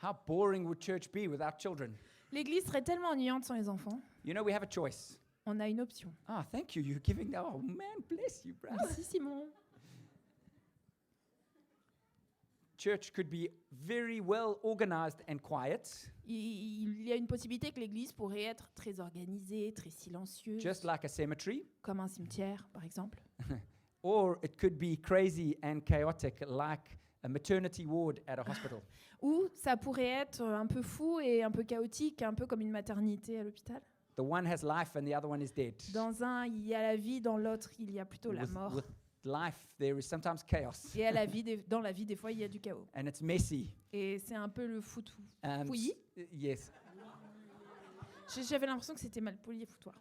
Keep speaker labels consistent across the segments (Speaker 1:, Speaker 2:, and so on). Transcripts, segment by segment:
Speaker 1: How boring would church be without children?
Speaker 2: L'église serait tellement ennuyante sans les enfants.
Speaker 1: You know, we have a choice.
Speaker 2: On a une option.
Speaker 1: Ah, thank you. You're giving that. Oh, man, bless you, bro.
Speaker 2: Merci Simon.
Speaker 1: Church could be very well organized and quiet,
Speaker 2: Il y a une possibilité que l'église pourrait être très organisée, très silencieuse,
Speaker 1: just like a cemetery,
Speaker 2: comme un cimetière par exemple.
Speaker 1: or it could be crazy and chaotic, like a maternity ward at a hospital.
Speaker 2: Ou ça pourrait être un peu fou et un peu chaotique, un peu comme une maternité à l'hôpital.
Speaker 1: The one has life and the other one is dead.
Speaker 2: Dans un, il y a la vie, dans l'autre, il y a plutôt la mort.
Speaker 1: With life, there is sometimes chaos,
Speaker 2: Et dans la vie, des fois, il y a du chaos.
Speaker 1: and it's messy.
Speaker 2: Et c'est un peu le foutou.
Speaker 1: Um,
Speaker 2: Fouillis.
Speaker 1: Yes.
Speaker 2: J'avais l'impression que c'était mal poli et foutoir.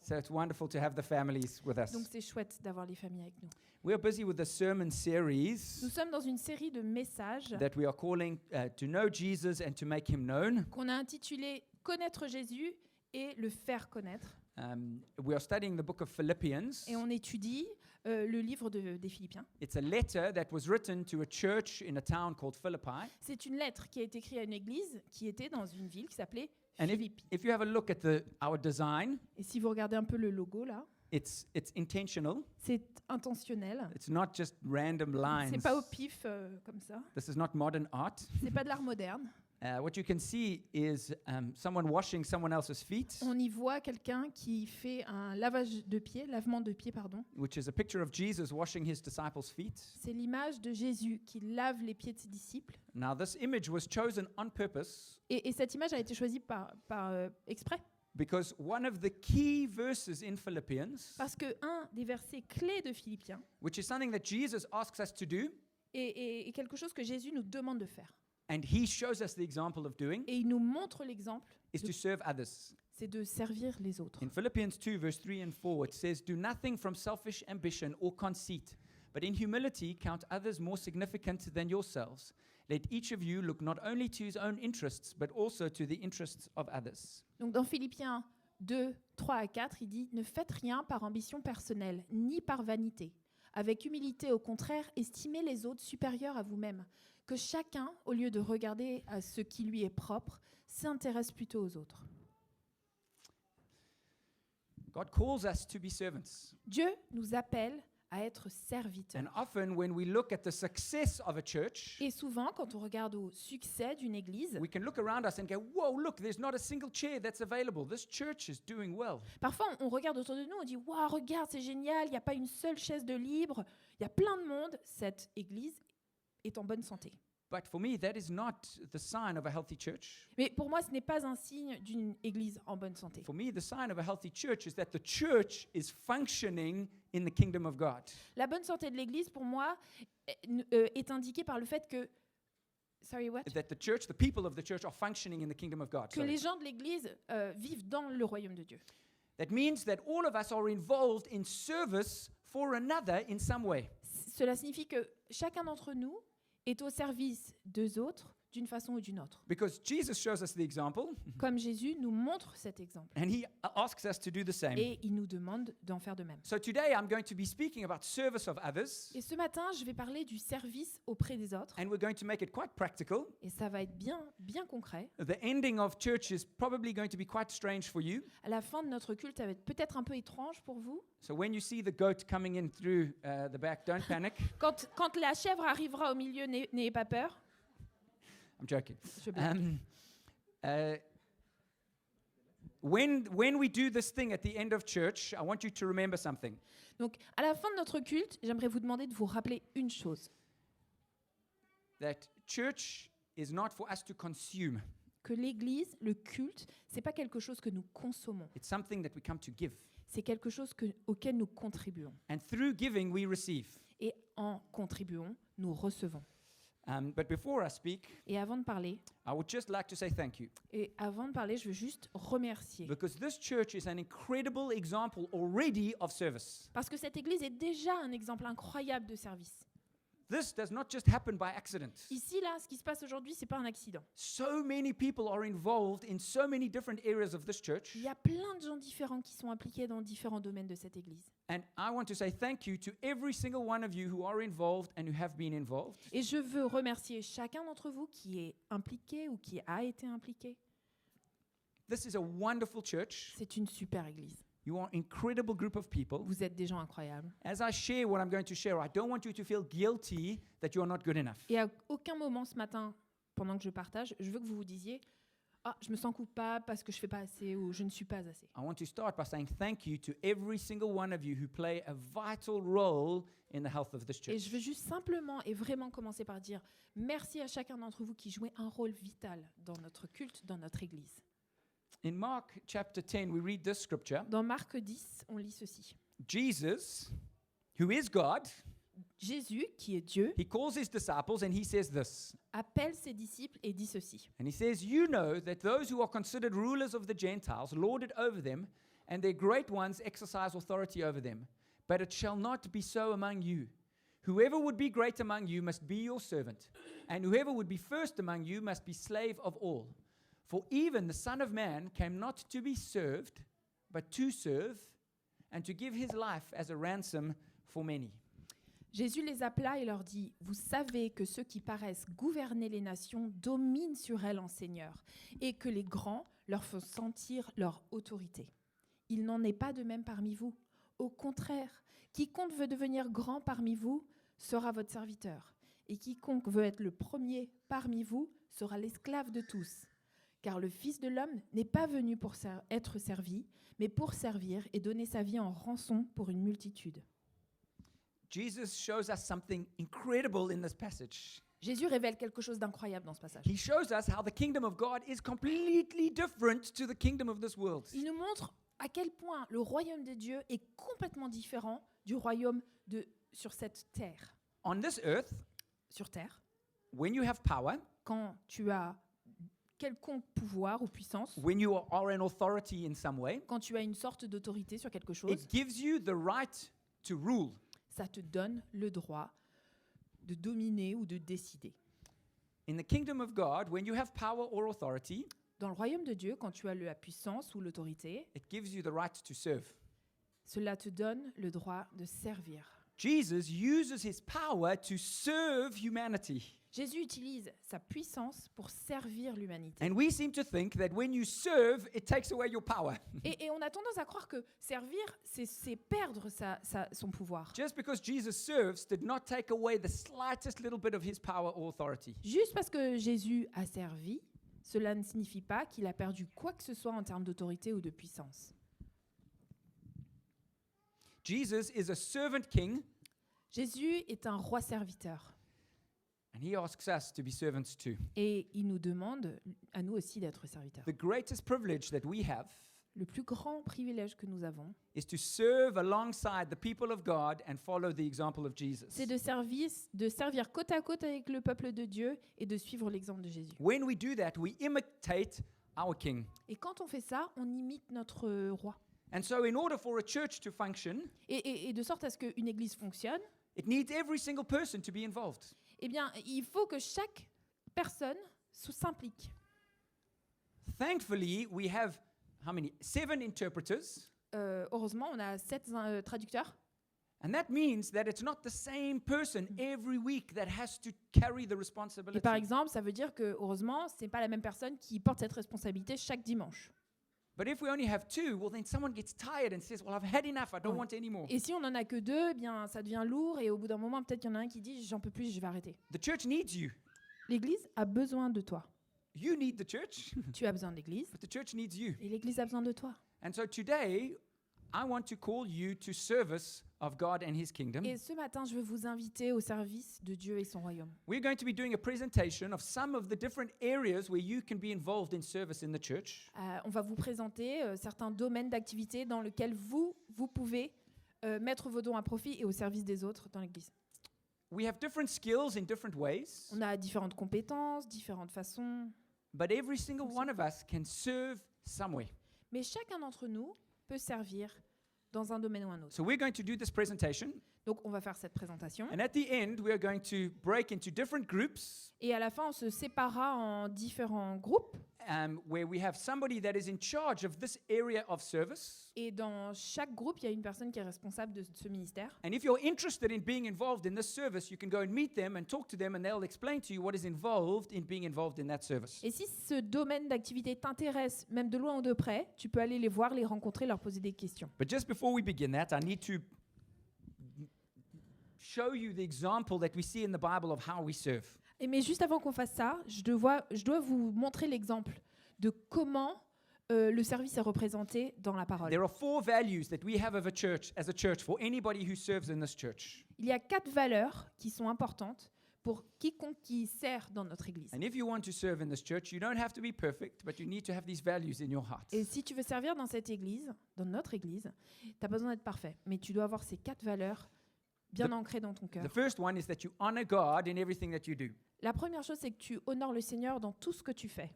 Speaker 1: So it's wonderful to have the families with us.
Speaker 2: Donc c'est chouette d'avoir les familles avec nous.
Speaker 1: We are busy with the sermon series
Speaker 2: Nous sommes dans une série de messages
Speaker 1: that we are calling To Know Jesus and to Make Him Known.
Speaker 2: qu'on a intitulé Connaître Jésus et le faire connaître.
Speaker 1: We are studying the book of Philippians.
Speaker 2: Et on étudie le livre des Philippiens.
Speaker 1: It's a letter that was written to a church in a town called Philippi.
Speaker 2: C'est une lettre qui a été écrite à une église qui était dans une ville qui s'appelait
Speaker 1: And
Speaker 2: Philippi.
Speaker 1: if you have a look at our design,
Speaker 2: Et si vous regardez un peu le logo là,
Speaker 1: it's intentional.
Speaker 2: c'est intentionnel.
Speaker 1: It's not just random lines.
Speaker 2: C'est pas au pif comme ça.
Speaker 1: This is not modern art.
Speaker 2: C'est pas de l'art moderne.
Speaker 1: What you can see is someone washing someone else's feet,
Speaker 2: On y voit quelqu'un qui fait un lavement de pied, pardon.
Speaker 1: which is a picture of Jesus washing his disciples' feet.
Speaker 2: C'est l'image de Jésus qui lave les pieds de ses disciples.
Speaker 1: Now, this image was chosen on purpose
Speaker 2: Et cette image a été choisie par exprès.
Speaker 1: because one of the key verses in Philippians,
Speaker 2: Parce que un des versets clés de Philippiens
Speaker 1: which is something that Jesus asks us to do,
Speaker 2: est quelque chose que Jésus nous demande de faire.
Speaker 1: and he shows us the example of doing,
Speaker 2: Et il nous montre l'exemple,
Speaker 1: is to serve others.
Speaker 2: c'est de servir les autres.
Speaker 1: In Philippians 2, verse 3 and 4, it says, Do nothing from selfish ambition or conceit, but in humility count others more significant than yourselves. Let each of you look not only to his own interests, but also to the interests of others.
Speaker 2: Donc dans Philippiens 2, 3 à 4, il dit « Ne faites rien par ambition personnelle, ni par vanité. Avec humilité, au contraire, estimez les autres supérieurs à vous-même. Que chacun, au lieu de regarder à ce qui lui est propre, s'intéresse plutôt aux autres.
Speaker 1: God calls us to be servants.
Speaker 2: Dieu nous appelle à être serviteurs.
Speaker 1: And often when we look at the success of a church,
Speaker 2: Et souvent, quand on regarde au succès d'une église,
Speaker 1: we can look around us and go, whoa, look, there's not a single chair that's available. This church is doing well.
Speaker 2: parfois on regarde autour de nous, on dit « Waouh, regarde, c'est génial, il n'y a pas une seule chaise de libre, il y a plein de monde, cette église est en bonne santé. »
Speaker 1: But for me, that is not the sign of a healthy church.
Speaker 2: Mais pour moi, ce n'est pas un signe d'une église en bonne santé.
Speaker 1: For me, the sign of a healthy church is that the church is functioning in the kingdom of God.
Speaker 2: La bonne santé de l'église, pour moi, est indiquée par le fait que... Sorry, what?
Speaker 1: That the church, the people of the church are functioning in the kingdom of God.
Speaker 2: Que les gens de l'église vivent dans le royaume de Dieu.
Speaker 1: That means that all of us are involved in service for another in some way.
Speaker 2: Cela signifie que chacun d'entre nous est au service d'eux autres d'une façon ou d'une autre.
Speaker 1: Because Jesus shows us the example,
Speaker 2: Comme Jésus nous montre cet exemple.
Speaker 1: and he asks us to do the same.
Speaker 2: Et il nous demande d'en faire de même.
Speaker 1: So today I'm going to be speaking about service of others,
Speaker 2: Et ce matin, je vais parler du service auprès des autres.
Speaker 1: and we're going to make it quite practical.
Speaker 2: Et ça va être bien concret.
Speaker 1: The ending of church is probably going to be quite strange for you.
Speaker 2: À la fin de notre culte, ça va être peut-être un peu étrange pour vous.
Speaker 1: So when you see the goat coming in through the back, don't panic.
Speaker 2: Quand la chèvre arrivera au milieu, n'ayez pas peur.
Speaker 1: I'm joking.
Speaker 2: Je blague.
Speaker 1: When we do this thing at the end of church, I want you to remember something.
Speaker 2: Donc, à la fin de notre culte, j'aimerais vous demander de vous rappeler une chose.
Speaker 1: That church is not for us to consume.
Speaker 2: Que l'église, le culte, c'est pas quelque chose que nous consommons.
Speaker 1: It's something that we come to give.
Speaker 2: C'est quelque chose auquel nous contribuons.
Speaker 1: And through giving, we receive.
Speaker 2: Et en contribuant, nous recevons.
Speaker 1: But before I speak,
Speaker 2: Et avant de parler,
Speaker 1: I would just like to say thank you.
Speaker 2: je veux juste remercier.
Speaker 1: Because this church is an incredible example already of service.
Speaker 2: Parce que cette église est déjà un exemple incroyable de service.
Speaker 1: This does not just happen by accident.
Speaker 2: Ici, là, ce qui se passe aujourd'hui, c'est pas un accident.
Speaker 1: So many people are involved in so many different areas of this church.
Speaker 2: Il y a plein de gens différents qui sont impliqués dans différents domaines de cette église.
Speaker 1: And I want to say thank you to every single one of you who are involved and who have been involved.
Speaker 2: Et je veux remercier chacun d'entre vous qui est impliqué ou qui a été impliqué.
Speaker 1: This is a wonderful church.
Speaker 2: C'est une super église.
Speaker 1: You are an incredible group of people.
Speaker 2: Vous êtes des gens incroyables.
Speaker 1: As I share what I'm going to share, I don't want you to feel guilty that you are not good enough.
Speaker 2: Et à aucun moment ce matin, pendant que je partage, je veux que vous vous disiez « Ah, je me sens coupable parce que je fais pas assez ou je ne suis pas assez.
Speaker 1: I want to start by saying thank you to every single one of you who play a vital role in the health of this »
Speaker 2: Et
Speaker 1: church.
Speaker 2: je veux juste simplement et vraiment commencer par dire merci à chacun d'entre vous qui jouait un rôle vital dans notre culte, dans notre église.
Speaker 1: In Mark chapter 10, we read this scripture.
Speaker 2: Dans Marc 10, on lit ceci.
Speaker 1: Jesus, who is God,
Speaker 2: Jésus, qui est Dieu,
Speaker 1: he calls his disciples and he says this.
Speaker 2: appelle ses disciples et dit ceci.
Speaker 1: And he says, "You know that those who are considered rulers of the Gentiles lord it over them, and their great ones exercise authority over them. But it shall not be so among you. Whoever would be great among you must be your servant, and whoever would be first among you must be slave of all. For even the Son of Man came not to be served, but to serve, and to give his life as a ransom for many."
Speaker 2: Jésus les appela et leur dit « Vous savez que ceux qui paraissent gouverner les nations dominent sur elles en seigneur, et que les grands leur font sentir leur autorité. Il n'en est pas de même parmi vous. Au contraire, quiconque veut devenir grand parmi vous sera votre serviteur, et quiconque veut être le premier parmi vous sera l'esclave de tous. Car le Fils de l'homme n'est pas venu pour être servi, mais pour servir et donner sa vie en rançon pour une multitude. »
Speaker 1: Jesus shows us something incredible in this passage.
Speaker 2: Jésus révèle quelque chose d'incroyable dans ce passage.
Speaker 1: He shows us how the kingdom of God is completely different to the kingdom of this world.
Speaker 2: Il nous montre à quel point le royaume de Dieu est complètement différent du royaume sur cette terre.
Speaker 1: On this earth,
Speaker 2: Sur terre,
Speaker 1: when you have power,
Speaker 2: quand tu as quelconque pouvoir ou puissance,
Speaker 1: when you are an authority in some way,
Speaker 2: quand tu as une sorte d'autorité sur quelque chose,
Speaker 1: it gives you the right to rule.
Speaker 2: ça te donne le droit de dominer ou de décider.
Speaker 1: In the kingdom of God, when you have power or authority,
Speaker 2: Dans le royaume de Dieu, quand tu as la puissance ou l'autorité,
Speaker 1: it gives you the right to serve.
Speaker 2: cela te donne le droit de servir.
Speaker 1: Jesus uses his power to serve humanity.
Speaker 2: Jésus utilise sa puissance pour servir l'humanité.
Speaker 1: And we seem to think that when you serve, it takes away your power.
Speaker 2: Et on a tendance à croire que servir, c'est perdre son pouvoir.
Speaker 1: Just because Jesus serves did not take away the slightest little bit of his power or authority.
Speaker 2: Juste parce que Jésus a servi, cela ne signifie pas qu'il a perdu quoi que ce soit en termes d'autorité ou de puissance.
Speaker 1: Jesus is a servant king,
Speaker 2: Jésus est un roi serviteur.
Speaker 1: and he asks us to be servants too.
Speaker 2: Et il nous demande, à nous aussi, d'être serviteurs.
Speaker 1: The greatest privilege that we have
Speaker 2: Le plus grand privilège que nous avons,
Speaker 1: is to serve alongside the people of God and follow the example of Jesus.
Speaker 2: c'est de servir côte à côte avec le peuple de Dieu et de suivre l'exemple de Jésus.
Speaker 1: When we do that, we imitate our king.
Speaker 2: Et quand on fait ça, on imite notre roi.
Speaker 1: And so, in order for a church to function,
Speaker 2: Et de sorte à ce qu'une église fonctionne,
Speaker 1: it needs every single person to be involved.
Speaker 2: eh bien, il faut que chaque personne s'implique.
Speaker 1: Thankfully, we have how many? 7 interpreters.
Speaker 2: Heureusement, on a 7 traducteurs.
Speaker 1: And that means that it's not the same person every week that has to carry the
Speaker 2: Et
Speaker 1: responsibility.
Speaker 2: par exemple, ça veut dire que, heureusement, ce n'est pas la même personne qui porte cette responsabilité chaque dimanche.
Speaker 1: But if we only have 2, well, then someone gets tired and says, well, I've had enough. I don't want any more.
Speaker 2: Et si on n'en a que 2, eh bien, ça devient lourd et au bout d'un moment, peut-être qu'il y en a un qui dit « j'en peux plus, je vais arrêter ».
Speaker 1: The church needs you.
Speaker 2: L'Église a besoin de toi.
Speaker 1: You need the church,
Speaker 2: Tu as besoin de l'Église
Speaker 1: but the church needs you.
Speaker 2: et l'Église a besoin de toi.
Speaker 1: And so today, I want to call you to service of God and his kingdom.
Speaker 2: Et ce matin, je veux vous inviter au service de Dieu et son royaume.
Speaker 1: We're going to be doing a presentation of some of the different areas where you can be involved in service in the church.
Speaker 2: On va vous présenter certains domaines d'activité dans lesquels vous pouvez mettre vos dons à profit et au service des autres dans l'Église.
Speaker 1: We have different skills in different ways,
Speaker 2: On a différentes compétences, différentes façons,
Speaker 1: but every single one of us can serve somewhere.
Speaker 2: mais chacun d'entre nous peut servir dans un domaine ou un autre.
Speaker 1: So we're going to do this presentation.
Speaker 2: Donc, on va faire cette présentation.
Speaker 1: And at the end, we are going to break into different groups
Speaker 2: Et à la fin, on se séparera en différents groupes.
Speaker 1: where we have somebody that is in charge of this area of service.
Speaker 2: Et dans chaque groupe, il y a une personne qui est responsable de ce ministère.
Speaker 1: And if you're interested in being involved in this service, you can go and meet them and talk to them, and they'll explain to you what is involved in being involved in that service.
Speaker 2: Et si ce domaine d'activité t'intéresse, même de loin ou de près, tu peux aller les voir, les rencontrer, leur poser des questions.
Speaker 1: But just before we begin that, I need to show you the example that we see in the Bible of how we serve.
Speaker 2: Mais juste avant qu'on fasse ça, je dois vous montrer l'exemple de comment le service est représenté dans la parole.
Speaker 1: There are 4 values that we have as a church for anybody who serves in this church.
Speaker 2: Il y a 4 valeurs qui sont importantes pour quiconque qui sert dans notre église.
Speaker 1: And if you want to serve in this church, you don't have to be perfect, but you need to have these values in your heart.
Speaker 2: Et si tu veux servir dans cette église, dans notre église, tu n'as pas besoin d'être parfait, mais tu dois avoir ces 4 valeurs bien ancrées dans ton cœur.
Speaker 1: The first one is that you honor God in everything that you do.
Speaker 2: La première chose, c'est que tu honores le Seigneur dans tout ce que tu fais.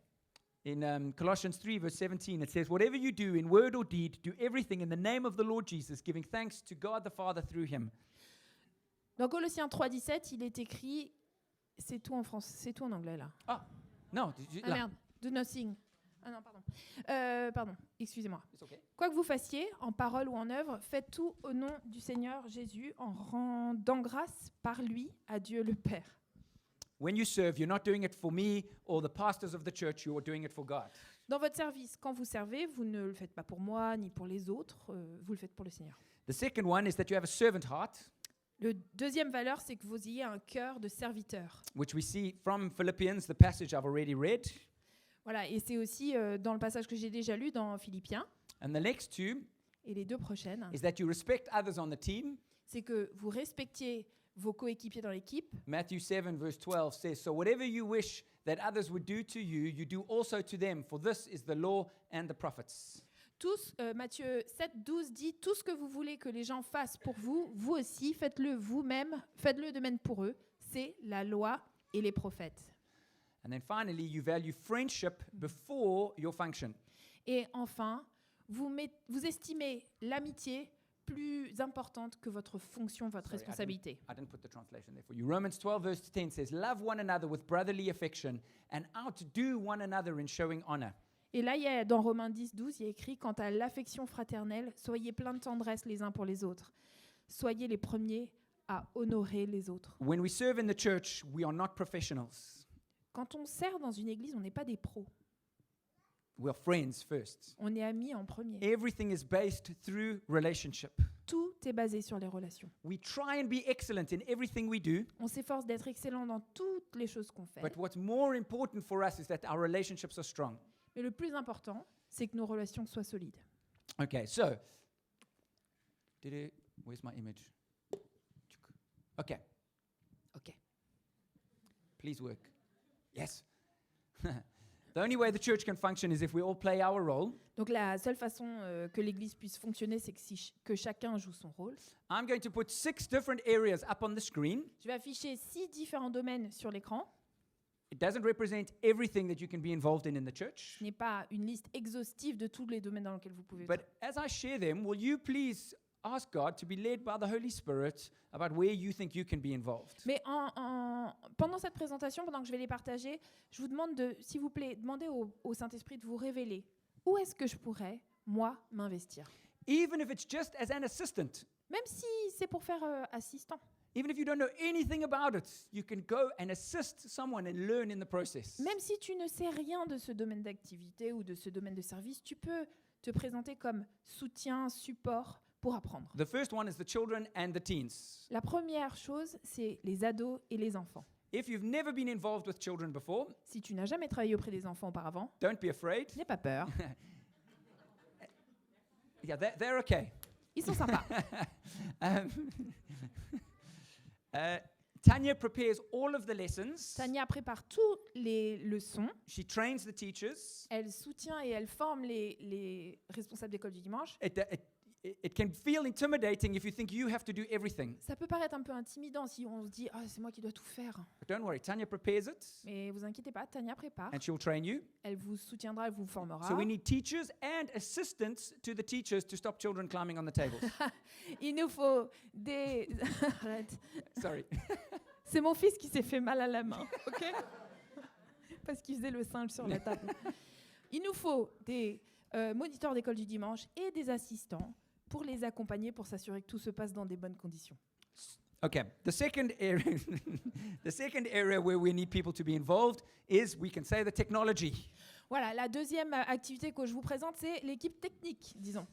Speaker 1: In Colossians 3, verse 17, it says, "Whatever you do in word or deed, do everything in the name of the Lord Jesus, giving thanks to God the Father through him."
Speaker 2: Dans Colossiens 3,17, il est écrit, c'est tout en français, c'est tout en anglais là.
Speaker 1: No,
Speaker 2: Ah merde, do nothing. Ah non, pardon. Pardon, excusez-moi.
Speaker 1: It's okay.
Speaker 2: Quoi que vous fassiez, en parole ou en œuvre, faites tout au nom du Seigneur Jésus, en rendant grâce par lui à Dieu le Père.
Speaker 1: When you serve, you're not doing it for me or the pastors of the church, you are doing it for God.
Speaker 2: Dans votre service, quand vous servez, vous ne le faites pas pour moi ni pour les autres, vous le faites pour le Seigneur.
Speaker 1: The second one is that you have a servant heart,
Speaker 2: Le deuxième valeur, c'est que vous ayez un cœur de serviteur.
Speaker 1: which we see from Philippians, the passage I've already read.
Speaker 2: Voilà, et c'est aussi dans le passage que j'ai déjà lu dans Philippiens.
Speaker 1: And the next 2
Speaker 2: Et les 2 prochaines,
Speaker 1: is that you respect others on the team.
Speaker 2: c'est que vous respectiez vos coéquipiers dans l'équipe.
Speaker 1: Matthew 7, verse 12 says, "So whatever you wish that others would do to you, you do also to them, for this is the law and the prophets."
Speaker 2: Tous, Matthieu 7, 12 dit, tout ce que vous voulez que les gens fassent pour vous, vous aussi, faites-le vous-même, faites-le de même pour eux. C'est la loi et les prophètes.
Speaker 1: And then finally, you value friendship before your function.
Speaker 2: Et enfin, vous estimez l'amitié plus importante que votre fonction, votre
Speaker 1: Sorry,
Speaker 2: responsabilité.
Speaker 1: I didn't put the translation there for you. Romans 12, verse 10 says, "Love one another with brotherly affection and outdo one another in showing honor."
Speaker 2: Et là, dans Romains 10, 12, il y a écrit, quant à l'affection fraternelle, soyez pleins de tendresse les uns pour les autres. Soyez les premiers à honorer les autres.
Speaker 1: When we serve in the church, we are not professionals.
Speaker 2: Quand on sert dans une église, on n'est pas des pros.
Speaker 1: We are friends first.
Speaker 2: On est amis en premier.
Speaker 1: Everything is based through relationship.
Speaker 2: Tout est basé sur les relations.
Speaker 1: We try and be excellent in everything we do,
Speaker 2: On s'efforce d'être excellent dans toutes les choses qu'on fait.
Speaker 1: but what's more important for us is that our relationships are strong.
Speaker 2: Mais le plus important, c'est que nos relations soient solides.
Speaker 1: Okay, so where's my image? Okay,
Speaker 2: OK.
Speaker 1: please work. Yes. The only way the church can function is if we all play our role.
Speaker 2: Donc la seule façon que l'Église puisse fonctionner, c'est que chacun joue son rôle.
Speaker 1: I'm going to put 6 different areas up on the screen.
Speaker 2: Je vais afficher 6 différents domaines sur l'écran.
Speaker 1: It doesn't represent everything that you can be involved in the church.
Speaker 2: Ce n'est pas une liste exhaustive de tous les domaines dans lesquels vous pouvez
Speaker 1: But
Speaker 2: être.
Speaker 1: as I share them, will you please ask God to be led by the Holy Spirit about where you think you can be involved?
Speaker 2: Mais pendant cette présentation, pendant que je vais les partager, je vous demande de, s'il vous plaît, demander au Saint-Esprit de vous révéler où est-ce que je pourrais, moi, m'investir.
Speaker 1: Even if it's just as an assistant,
Speaker 2: Même si c'est pour faire assistant.
Speaker 1: even if you don't know anything about it, you can go and assist someone and learn in the process.
Speaker 2: Même si tu ne sais rien de ce domaine d'activité ou de ce domaine de service, tu peux te présenter comme soutien, support pour apprendre.
Speaker 1: The first one is the children and the teens.
Speaker 2: La première chose, c'est les ados et les enfants.
Speaker 1: If you've never been involved with children before,
Speaker 2: Si tu n'as jamais travaillé auprès des enfants auparavant,
Speaker 1: don't be afraid.
Speaker 2: n'aie pas peur.
Speaker 1: Yeah, they're okay.
Speaker 2: Ils sont sympas.
Speaker 1: Um, Tanya prepares all of the lessons.
Speaker 2: Tania prépare toutes les leçons.
Speaker 1: She trains the teachers.
Speaker 2: Elle soutient et elle forme les responsables d'école du dimanche.
Speaker 1: it can feel intimidating if you think you have to do everything.
Speaker 2: Ça peut paraître un peu intimidant si on se dit ah c'est moi qui dois tout faire.
Speaker 1: But don't worry, Tanya prepares it
Speaker 2: Mais vous inquiétez pas, Tania prépare.
Speaker 1: and she'll train you.
Speaker 2: Elle vous soutiendra, elle vous formera.
Speaker 1: So we need teachers and assistants to the teachers to stop children climbing on the tables.
Speaker 2: Il nous faut des arrête.
Speaker 1: Sorry.
Speaker 2: C'est mon fils qui s'est fait mal à la main, ok? Parce qu'il faisait le singe sur la table. Il nous faut des moniteurs d'école du dimanche et des assistants pour les accompagner, pour s'assurer que tout se passe dans des bonnes conditions.
Speaker 1: Okay, the second area, the second area where we need people to be involved is, we can say, the technology.
Speaker 2: Voilà, la deuxième activité que je vous présente, c'est l'équipe technique, disons.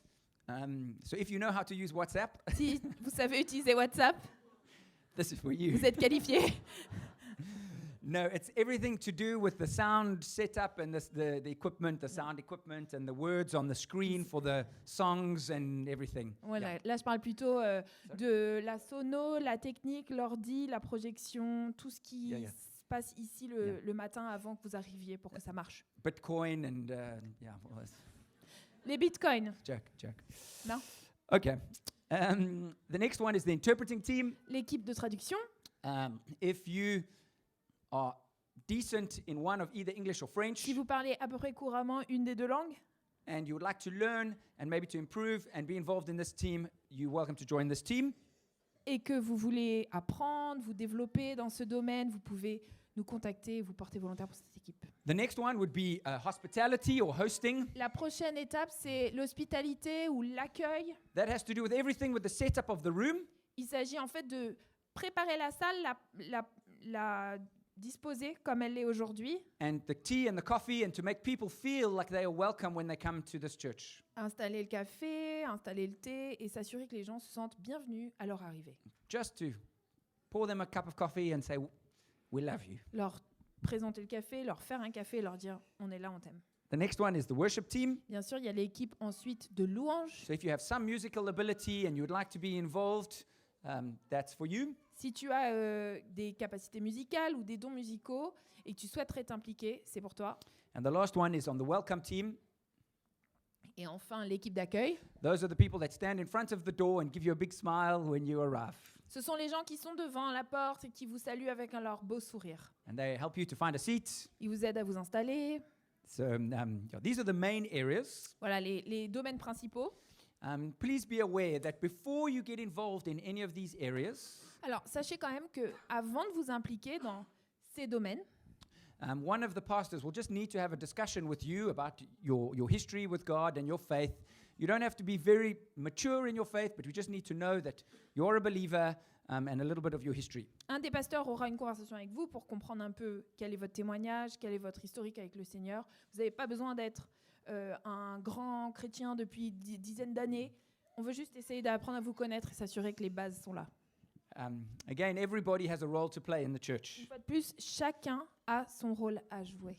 Speaker 1: So if you know how to use WhatsApp,
Speaker 2: Si vous savez utiliser WhatsApp,
Speaker 1: this is for you.
Speaker 2: vous êtes qualifié.
Speaker 1: No, it's everything to do with the sound setup and the equipment, the sound equipment and the words on the screen for the songs and everything.
Speaker 2: Voilà,
Speaker 1: Yeah.
Speaker 2: là je parle plutôt de la sono, la technique, l'ordi, la projection, tout ce qui
Speaker 1: Yeah.
Speaker 2: se passe ici le matin avant que vous arriviez pour que ça marche.
Speaker 1: Bitcoin and yeah, well, that's
Speaker 2: Les bitcoins,
Speaker 1: joke.
Speaker 2: non?
Speaker 1: Okay. The next one is the interpreting team.
Speaker 2: L'équipe de traduction.
Speaker 1: If you are decent in one of either English or French,
Speaker 2: Si vous parlez à peu près couramment une des deux langues
Speaker 1: and you would like to learn and maybe to improve and be involved in this team, you're welcome to join this team.
Speaker 2: et que vous voulez apprendre, vous développer dans ce domaine, vous pouvez nous contacter et vous porter volontaire pour cette équipe.
Speaker 1: The next one would be hospitality or hosting.
Speaker 2: La prochaine étape, c'est l'hospitalité ou l'accueil.
Speaker 1: That has to do with everything with the setup of the room.
Speaker 2: Il s'agit en fait de préparer la salle, la disposer comme elle l'est aujourd'hui,
Speaker 1: And the tea and the coffee, and to make people feel like they are welcome when they come to this church.
Speaker 2: installer le café, installer le thé et s'assurer que les gens se sentent bienvenus à leur arrivée.
Speaker 1: Just to pour them a cup of coffee and say, we love you.
Speaker 2: Leur présenter le café, leur faire un café et leur dire on est là, on t'aime.
Speaker 1: The next one is the worship team.
Speaker 2: Bien sûr, il y a l'équipe ensuite de louanges.
Speaker 1: So if you have some musical ability and you would like to be involved, that's for you.
Speaker 2: Si tu as des capacités musicales ou des dons musicaux et que tu souhaiterais t'impliquer, c'est pour toi.
Speaker 1: And the last one is on the welcome team.
Speaker 2: Et enfin, l'équipe d'accueil.
Speaker 1: Those are the people that stand in front of the door and give you a big smile when you arrive.
Speaker 2: Ce sont les gens qui sont devant la porte et qui vous saluent avec leur beau sourire.
Speaker 1: And they help you to find a seat.
Speaker 2: Ils vous aident à vous installer.
Speaker 1: So these are the main areas.
Speaker 2: Voilà les domaines principaux.
Speaker 1: Please be aware that before you get involved in any of these areas,
Speaker 2: Alors, sachez quand même que avant de vous impliquer dans ces domaines,
Speaker 1: one of the pastors will just need to have a discussion with you about your history with God and your faith. You don't have to be very mature in your faith, but we just need to know that you're a believer and a little bit of your history.
Speaker 2: un des pasteurs aura une conversation avec vous pour comprendre un peu quel est votre témoignage, quel est votre historique avec le Seigneur. Vous n'avez pas besoin d'être un grand chrétien depuis dizaines d'années. On veut juste essayer d'apprendre à vous connaître et s'assurer que les bases sont là.
Speaker 1: Again, everybody has a role to play in the church.
Speaker 2: Une fois de plus, chacun a son rôle à jouer.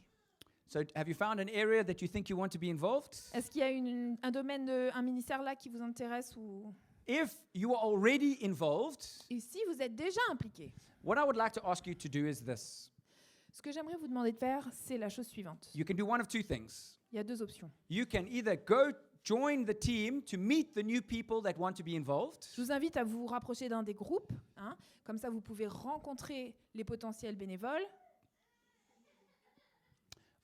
Speaker 1: So have you found an area that you think you want to be involved?
Speaker 2: Est-ce qu'il y a un domaine, un ministère là qui vous intéresse ou...
Speaker 1: If you are already involved,
Speaker 2: Et si vous êtes déjà impliqué,
Speaker 1: what I would like to ask you to do is this.
Speaker 2: ce que j'aimerais vous demander de faire, c'est la chose suivante.
Speaker 1: You can do one of two things.
Speaker 2: Il y a deux options.
Speaker 1: You can either go join the team to meet the new people that want to be involved,
Speaker 2: Je vous invite à vous rapprocher d'un des groupes. Comme ça, vous pouvez rencontrer les potentiels bénévoles.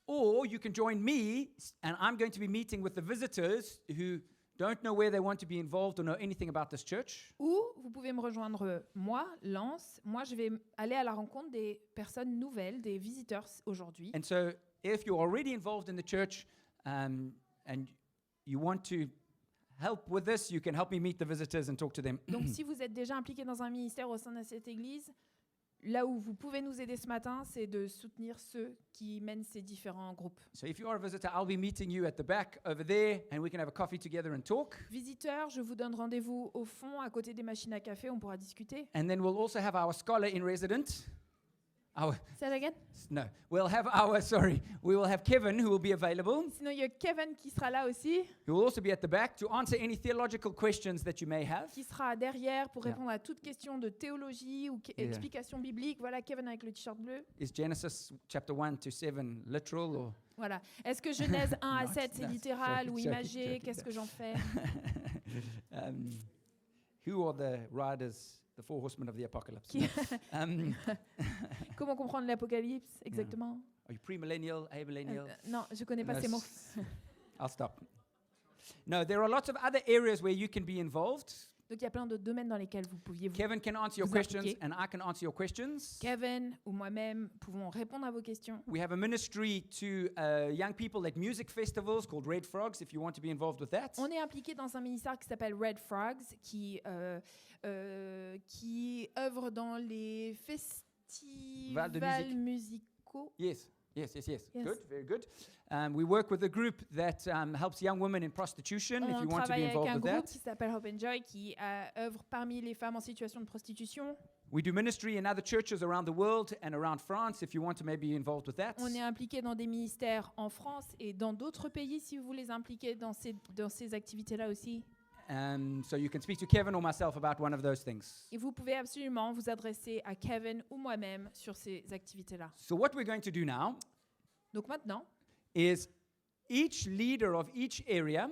Speaker 1: or you can join me, and I'm going to be meeting with the visitors who don't know where they want to be involved or know anything about this church.
Speaker 2: Ou vous pouvez me rejoindre, moi, Lance. Moi, je vais aller à la rencontre des personnes nouvelles, des visiteurs aujourd'hui.
Speaker 1: And so if you're already involved in the church and you want to help with this, you can help me meet the visitors and talk to them.
Speaker 2: Donc, si vous êtes déjà impliqué dans un ministère au sein de cette église, là où vous pouvez nous aider ce matin, c'est de soutenir ceux qui mènent ces différents groupes.
Speaker 1: So if you are a visitor, I'll be meeting you at the back over there, and we can have a coffee together and talk.
Speaker 2: Visiteurs, je vous donne rendez-vous au fond, à côté des machines à café, on pourra discuter.
Speaker 1: And then we'll also have our scholar in resident.
Speaker 2: Say that again?
Speaker 1: We will have Kevin who will be available.
Speaker 2: Sinon, il y a Kevin qui sera là aussi,
Speaker 1: He will also be at the back to answer any theological questions that you may have.
Speaker 2: qui sera derrière pour
Speaker 1: Yeah.
Speaker 2: répondre à toute question de théologie ou
Speaker 1: Yeah.
Speaker 2: explication biblique. Voilà, Kevin avec le t-shirt bleu.
Speaker 1: Is Genesis chapter 1 to 7 literal or?
Speaker 2: Voilà. Est-ce que Genèse 1 à
Speaker 1: Non,
Speaker 2: 7, c'est
Speaker 1: non,
Speaker 2: littéral ou
Speaker 1: joking,
Speaker 2: imagé?
Speaker 1: joking.
Speaker 2: Qu'est-ce que j'en fais?
Speaker 1: Who are the riders, the four horsemen of the apocalypse?
Speaker 2: Qui-
Speaker 1: No.
Speaker 2: Comment comprendre l'Apocalypse exactement?
Speaker 1: Are you premillennial, amillennial?
Speaker 2: Non, je connais pas
Speaker 1: No,
Speaker 2: ces mots.
Speaker 1: I'll stop. No, there are lots of other areas where you can be involved.
Speaker 2: Donc il y a plein d'autres domaines dans lesquels vous pouviez vous.
Speaker 1: Kevin can answer your
Speaker 2: Vous
Speaker 1: questions
Speaker 2: impliquer.
Speaker 1: and I can answer your questions.
Speaker 2: Kevin ou moi-même pouvons répondre à vos questions.
Speaker 1: We have a ministry to young people at music festivals called Red Frogs if you want to be involved with that.
Speaker 2: On est impliqué dans un ministère qui s'appelle Red Frogs, qui œuvre dans les
Speaker 1: Val de
Speaker 2: festivals musicaux.
Speaker 1: Yes, yes.
Speaker 2: Yes.
Speaker 1: Good, very good. We work with a group that helps young women in prostitution if
Speaker 2: On
Speaker 1: you want to be
Speaker 2: travaille avec
Speaker 1: involved
Speaker 2: un
Speaker 1: with
Speaker 2: groupe
Speaker 1: that.
Speaker 2: qui s'appelle Hope and Joy, qui œuvre parmi les femmes en situation de prostitution.
Speaker 1: We do ministry in other churches around the world and around France if you want to maybe be involved with that.
Speaker 2: On est impliqué dans des ministères en France et dans d'autres pays si vous voulez impliquer dans ces activités-là aussi.
Speaker 1: So you can speak to Kevin or myself about one of those things.
Speaker 2: Et vous pouvez absolument vous adresser à Kevin ou moi-même sur ces activités-là.
Speaker 1: So what we're going to do now
Speaker 2: Donc maintenant,
Speaker 1: is each leader of each area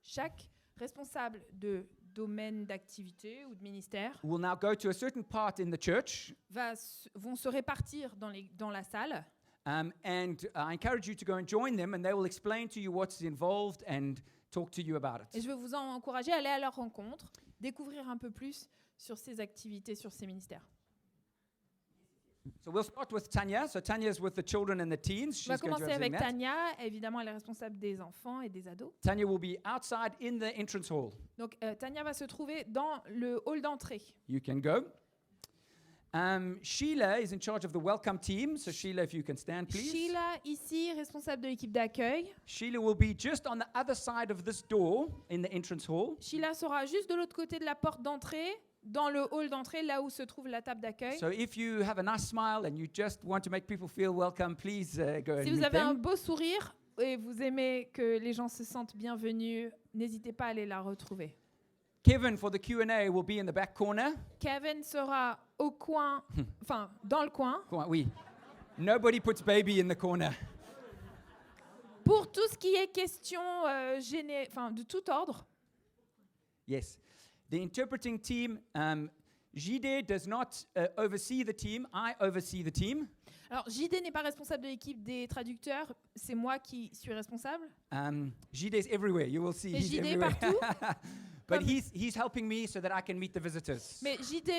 Speaker 2: chaque responsable de domaine d'activité ou de ministère
Speaker 1: will now go to a certain part in the church.
Speaker 2: vont se répartir dans la salle.
Speaker 1: And I encourage you to go and join them, and they will explain to you what's involved and talk to you about
Speaker 2: Et
Speaker 1: it.
Speaker 2: je veux vous encourager à aller à leur rencontre, découvrir un peu plus sur ces activités, sur ces ministères.
Speaker 1: So we'll start with Tanya. So Tanya's with the children and the teens.
Speaker 2: On va
Speaker 1: She's going to
Speaker 2: commencer
Speaker 1: represent
Speaker 2: avec
Speaker 1: that.
Speaker 2: Tania. Évidemment, elle est responsable des enfants et des ados.
Speaker 1: Tanya will be outside in the entrance hall.
Speaker 2: Donc, Tania va se trouver dans le hall d'entrée.
Speaker 1: You can go. Sheila is in charge of the welcome team. So Sheila, if you can stand, please.
Speaker 2: Sheila, ici, responsable de l'équipe d'accueil.
Speaker 1: Sheila will be just on the other side of this door in the entrance hall.
Speaker 2: Sheila sera juste de l'autre côté de la porte d'entrée, dans le hall d'entrée, là où se trouve la table d'accueil.
Speaker 1: So if you have a nice smile and you just want to make people feel welcome, please go and
Speaker 2: Si vous
Speaker 1: meet
Speaker 2: avez un
Speaker 1: them.
Speaker 2: beau sourire et vous aimez que les gens se sentent bienvenus, n'hésitez pas à aller la retrouver.
Speaker 1: Kevin for the Q&A will be in the back corner.
Speaker 2: Kevin sera au coin, enfin dans le coin,
Speaker 1: Come on, oui. Nobody puts baby in the corner.
Speaker 2: pour tout ce qui est question de tout ordre.
Speaker 1: Yes. The interpreting team, Jide does not oversee the team. I oversee the team.
Speaker 2: Alors JD n'est pas responsable de l'équipe des traducteurs, c'est moi qui suis responsable.
Speaker 1: Jide is everywhere. You will see
Speaker 2: Et
Speaker 1: he's
Speaker 2: JD est
Speaker 1: everywhere.
Speaker 2: partout.
Speaker 1: But
Speaker 2: Comme-
Speaker 1: he's helping me so that I can meet the visitors.
Speaker 2: Mais JD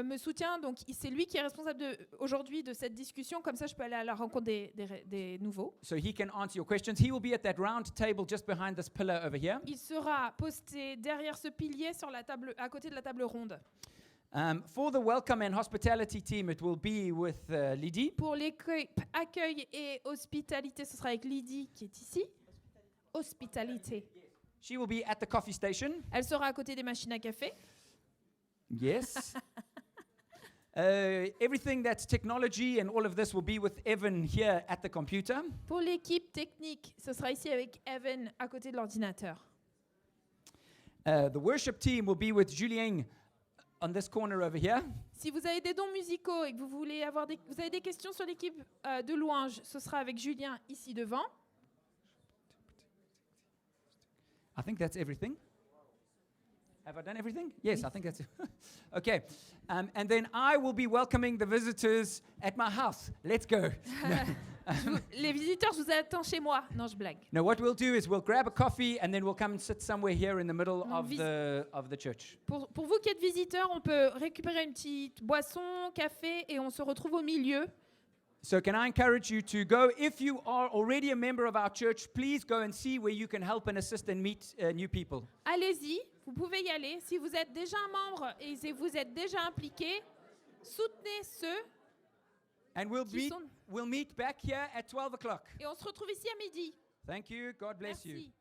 Speaker 2: me soutient, donc c'est lui qui est responsable aujourd'hui de cette discussion, comme ça je peux aller à la rencontre des nouveaux.
Speaker 1: So he can answer your questions. He will be at that round table just behind this pillar over here.
Speaker 2: Il sera posté derrière ce pilier sur la table, à côté de la table ronde.
Speaker 1: For the welcome and hospitality team, it will be with Lydie.
Speaker 2: Pour l'équipe accueil et hospitalité, ce sera avec Lydie qui est ici. Hospitalité.
Speaker 1: She will be at the coffee station.
Speaker 2: Elle sera à côté des machines à café.
Speaker 1: Yes. Everything that's technology and all of this will be with Evan here at the computer.
Speaker 2: Pour l'équipe technique, ce sera ici avec Evan à côté de l'ordinateur.
Speaker 1: The worship team will be with Julien on this corner over here.
Speaker 2: Si vous avez des dons musicaux et que vous avez des questions sur l'équipe de louange, ce sera avec Julien ici devant.
Speaker 1: I think that's everything. Have I done everything? Yes, I think that's it. Okay. And then I will be welcoming the visitors at my house. Let's go.
Speaker 2: Les visiteurs, je vous attends chez moi. Non, je blague.
Speaker 1: Now, what we'll do is we'll grab a coffee and then we'll come and sit somewhere here in the middle
Speaker 2: Non,
Speaker 1: of the church.
Speaker 2: Pour vous qui êtes visiteurs, on peut récupérer une petite boisson, café, et on se retrouve au milieu.
Speaker 1: So can I encourage you to go? If you are already a member of our church, please go and see where you can help and assist and meet new people.
Speaker 2: Allez-y, vous pouvez y aller. Si vous êtes déjà un membre et si vous êtes déjà impliqué, soutenez ceux
Speaker 1: And
Speaker 2: qui sont...
Speaker 1: we'll meet back here at 12 o'clock.
Speaker 2: Et on se retrouve ici à midi.
Speaker 1: Thank you. God bless you.
Speaker 2: Merci.